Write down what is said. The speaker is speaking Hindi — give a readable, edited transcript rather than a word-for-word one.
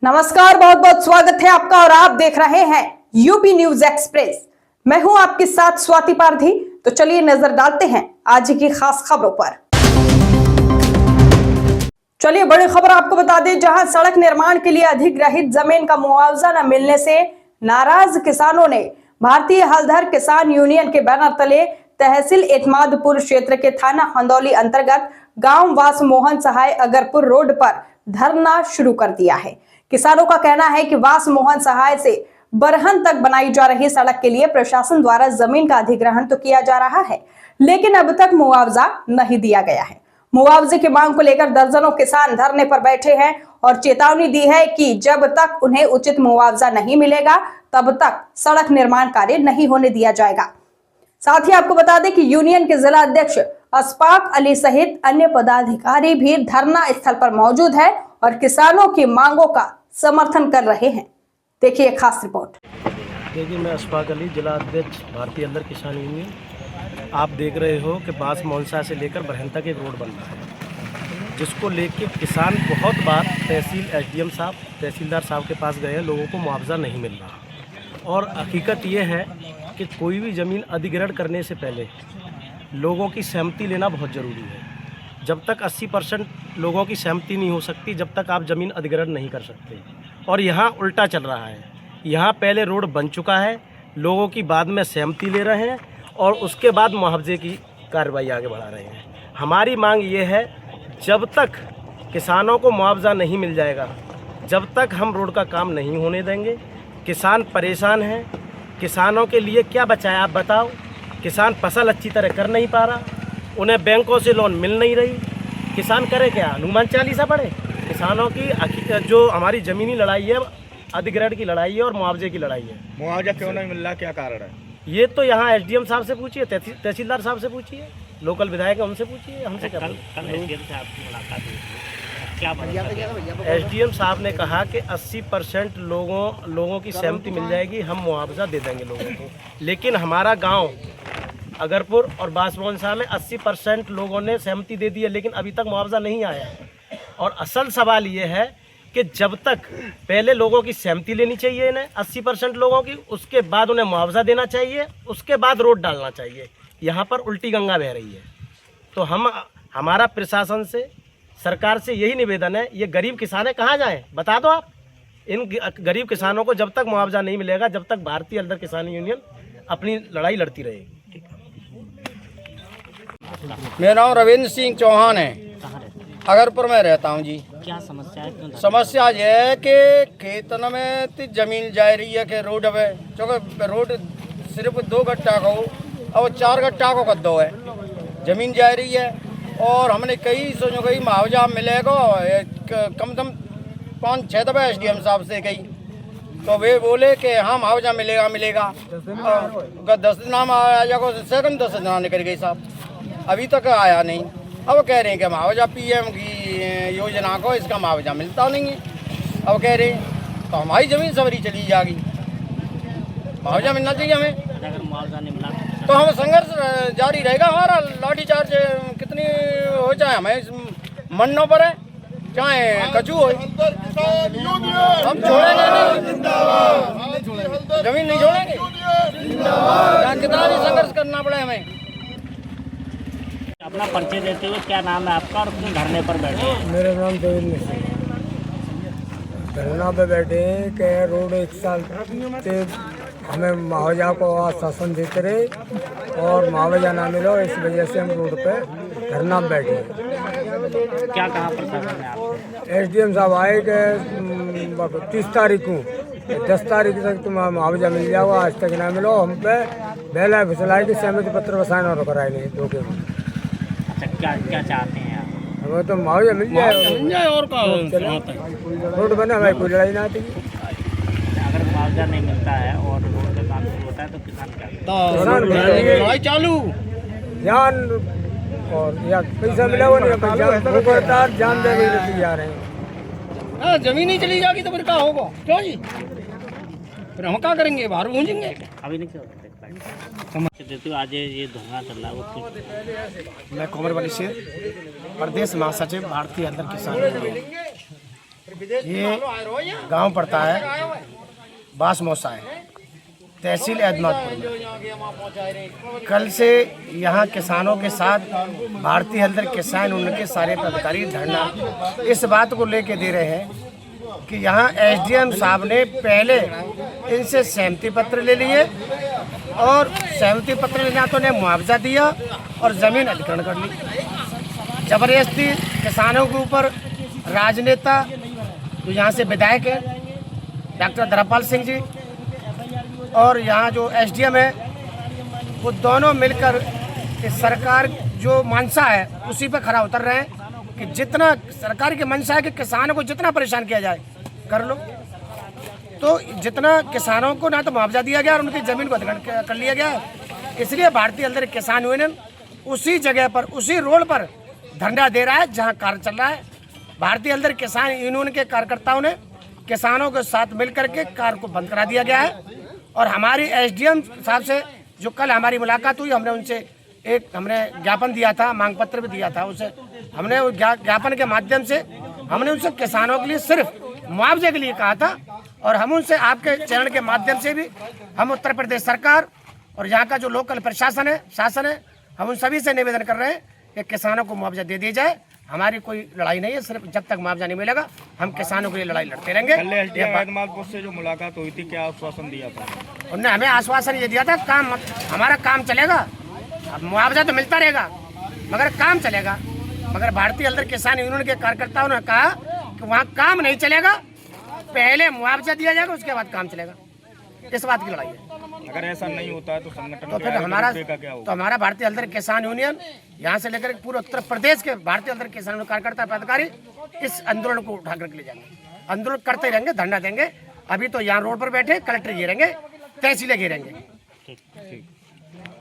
नमस्कार, बहुत बहुत स्वागत है आपका और आप देख रहे हैं यूपी न्यूज एक्सप्रेस। मैं हूं आपके साथ स्वाति पारधी। तो चलिए नजर डालते हैं आज की खास खबरों पर। चलिए बड़ी खबर आपको बता दें, जहां सड़क निर्माण के लिए अधिग्रहित जमीन का मुआवजा न मिलने से नाराज किसानों ने भारतीय हलधर किसान यूनियन के बैनर तले तहसील एतमादपुर क्षेत्र के थाना हंदौली अंतर्गत गांव वास मोहन सहाय अगरपुर रोड पर धरना शुरू कर दिया है। किसानों का कहना है कि वास मोहन सहाय से बरहन तक बनाई जा रही सड़क के लिए प्रशासन द्वारा जमीन का अधिग्रहण तो किया जा रहा है, लेकिन अब तक मुआवजा नहीं दिया गया है। मुआवजे की मांग को लेकर दर्जनों किसान धरने पर बैठे हैं और चेतावनी दी है कि जब तक उन्हें उचित मुआवजा नहीं मिलेगा तब तक सड़क निर्माण कार्य नहीं होने दिया जाएगा। साथ ही आपको बता दें कि यूनियन के जिला अध्यक्ष अशफाक अली सहित अन्य पदाधिकारी भी धरना स्थल पर मौजूद है और किसानों की मांगों का समर्थन कर रहे हैं। देखिए खास रिपोर्ट। देखिए, मैं अशफाक अली, जिला अध्यक्ष भारतीय हलधर किसान यूनियन। आप देख रहे हो कि बास मोहनसा से लेकर बरहन तक एक रोड बन रहा है, जिसको लेके किसान बहुत बार तहसील एसडीएम साहब, तहसीलदार साहब के पास गए हैं। लोगों को मुआवजा नहीं मिल रहा और हकीकत ये है कि कोई भी ज़मीन अधिग्रहण करने से पहले लोगों की सहमति लेना बहुत ज़रूरी है। जब तक 80% लोगों की सहमति नहीं हो सकती, जब तक आप ज़मीन अधिग्रहण नहीं कर सकते। और यहाँ उल्टा चल रहा है। यहाँ पहले रोड बन चुका है, लोगों की बाद में सहमति ले रहे हैं और उसके बाद मुआवजे की कार्रवाई आगे बढ़ा रहे हैं। हमारी मांग ये है, जब तक किसानों को मुआवजा नहीं मिल जाएगा, जब तक हम रोड का काम नहीं होने देंगे। किसान परेशान हैं। किसानों के लिए क्या बचा है आप बताओ। किसान फसल अच्छी तरह कर नहीं पा रहा, उन्हें बैंकों से लोन मिल नहीं रही। किसान करे क्या, हनुमान चालीसा पढ़े। किसानों की जो हमारी ज़मीनी लड़ाई है, अधिग्रहण की लड़ाई है और मुआवजे की लड़ाई है। मुआवजा क्यों नहीं मिल रहा, क्या कारण है? ये तो यहाँ एसडीएम साहब से पूछिए, तहसीलदार साहब से पूछिए, लोकल विधायक है उनसे पूछिए, हमसे क्या। एसडीएम से आपकी मुलाकात हुई थी, क्या एसडीएम साहब ने कहा कि 80% लोगों की सहमति मिल जाएगी, हम मुआवजा दे देंगे लोगों को। लेकिन हमारा गांव अगरपुर और बास मोहनसा में 80% लोगों ने सहमति दे दी है, लेकिन अभी तक मुआवजा नहीं आया। और असल सवाल ये है कि जब तक पहले लोगों की सहमति लेनी चाहिए इन्हें 80% लोगों की, उसके बाद उन्हें मुआवजा देना चाहिए, उसके बाद रोड डालना चाहिए। यहाँ पर उल्टी गंगा बह रही है। तो हमारा प्रशासन से, सरकार से यही निवेदन है, ये गरीब किसान है, कहाँ जाएं बता दो आप। इन गरीब किसानों को जब तक मुआवजा नहीं मिलेगा, जब तक भारतीय हलधर किसान यूनियन अपनी लड़ाई लड़ती रहेगी। मेरा नाम रविंद्र सिंह चौहान है, अगरपुर में रहता हूँ जी। क्या समस्या है? समस्या ये है कि खेतन में जमीन जा रही है कि रोड है, क्योंकि रोड सिर्फ 2 गट्टा को और 4 गट्टा को कद्दो है, जमीन जा रही है। और हमने कई सोचो कहीं मुआवजा मिलेगा, कम से कम 5-6 दफा एसडीएम साहब से कही, तो वे बोले कि हाँ मुआवजा मिलेगा। 10 दिन आ जाएगा, सेकंड 10 दिन निकल गई साहब, अभी तक आया नहीं। अब कह रहे हैं कि मुआवजा पीएम की योजना को इसका मुआवजा मिलता नहीं है। अब कह रहे हैं तो हमारी ज़मीन सबरी चली जाएगी, मुआवजा मिलना चाहिए हमें। अगर मुआवजा नहीं मिला तो हम संघर्ष जारी रहेगा हमारा। लाठीचार्ज कितनी हो जाए, हमें मन्नों पर है, चाहे कचू हो, हम छोड़ेंगे नहीं, जमीन नहीं छोड़ेंगे, चाहे कितना भी संघर्ष करना पड़े हमें। अपना परिचय देते हुए, क्या नाम है आपका और क्यों धरने पर बैठे हैं? मेरा नाम देवेंद्र सिंह। धरना पे बैठे हैं कि रोड 1 साल से हमें मुआवजा को आश्वासन देते रहे और मुआवजा ना मिलो, इस वजह से हम रोड पे धरना बैठे हैं। क्या कहा प्रशासन ने आपसे? एसडीएम साहब आए कि 30 तारीख को 10 तारीख तक तुम मुआवजा मिल जाओगा, आज तक ना मिलो। हम पे बेला फिसलाए कि सहमति पत्र बसाएं और कराए नहीं धोखे में। अच्छा, क्या चाहते हैं आप? हमें तो मुआवजा मिल जाए और रोड बने, हमारी कोई लड़ाई ना आती। अगर मुआवजा नहीं मिलता है और रोड का काम शुरू होता है तो किसान क्या लड़ाई चालू जान और या पैसा मिला हुआ नहीं, जान दे जा रहे हैं। जमीन ही चली जाएगी तो फिर क्या होगा? क्यों जी, फिर हम क्या करेंगे, बाहर गूंजेंगे। अभी नहीं चल सकते देते हो। आज ये धरना चल रहा है, मैं कोमरवली से प्रदेश महासचिव भारतीय हलधर किसान यूनियन। ये गांव पड़ता है बास मौसा है, तहसील एदमातपुर में। कल से यहाँ किसानों के साथ भारतीय हलदर किसान यूनियन के सारे पदाधिकारी धरना इस बात को लेके दे रहे हैं कि यहाँ एसडीएम साहब ने पहले इनसे सहमति पत्र ले लिए और सहमति पत्र लेना तो उन्हें मुआवजा दिया और ज़मीन अधिग्रहण कर ली। जबरदस्ती किसानों के ऊपर राजनेता जो यहाँ से विधायक है डॉक्टर धर्मपाल सिंह जी और यहाँ जो एसडीएम है वो दोनों मिलकर इस सरकार जो मंशा है उसी पर खरा उतर रहे हैं कि जितना सरकार की मंशा है कि किसानों को जितना परेशान किया जाए कर लो। तो जितना किसानों को ना तो मुआवजा दिया गया और उनकी ज़मीन को अधिग्रहण कर लिया गया, इसलिए भारतीय हलदर किसान यूनियन उसी जगह पर उसी रोड पर धरना दे रहा है जहाँ कार्य चल रहा है। भारतीय हलदर किसान यूनियन के कार्यकर्ताओं ने किसानों के साथ मिलकर के कार को बंद करा दिया गया है और हमारी एसडीएम साहब से जो कल हमारी मुलाकात हुई, हमने उनसे हमने ज्ञापन दिया था, मांग पत्र भी दिया था। उसे हमने ज्ञापन के माध्यम से हमने उनसे किसानों के लिए सिर्फ मुआवजे के लिए कहा था और हम उनसे आपके चैनल के माध्यम से भी हम उत्तर प्रदेश सरकार और यहाँ का जो लोकल प्रशासन है शासन है, हम उन सभी से निवेदन कर रहे हैं कि किसानों को मुआवजा दे दिया जाए। हमारी कोई लड़ाई नहीं है, सिर्फ जब तक मुआवजा नहीं मिलेगा हम किसानों के लिए लड़ाई लड़ते रहेंगे। एदमातपुर से जो मुलाकात हुई थी, क्या आश्वासन दिया था? उन्होंने हमें आश्वासन ये दिया था हमारा काम चलेगा, अब मुआवजा तो मिलता रहेगा मगर काम चलेगा। मगर भारतीय हलदर किसान यूनियन के कार्यकर्ताओं ने कहा कि वहाँ काम नहीं चलेगा, पहले मुआवजा दिया जाएगा उसके बाद काम चलेगा। इस बात की लड़ाई है। अगर ऐसा नहीं होता है तो संगठन तो फिर हमारा भारतीय हलदर किसान यूनियन यहाँ से लेकर पूरे उत्तर प्रदेश के भारतीय हलदर किसान यूनियन कार्यकर्ता पदाधिकारी इस आंदोलन को उठा करके ले जाएंगे। आंदोलन करते रहेंगे, धरना देंगे। अभी तो यहाँ रोड पर बैठे कलेक्टर घेरेंगे, तहसीलें घेरेंगे।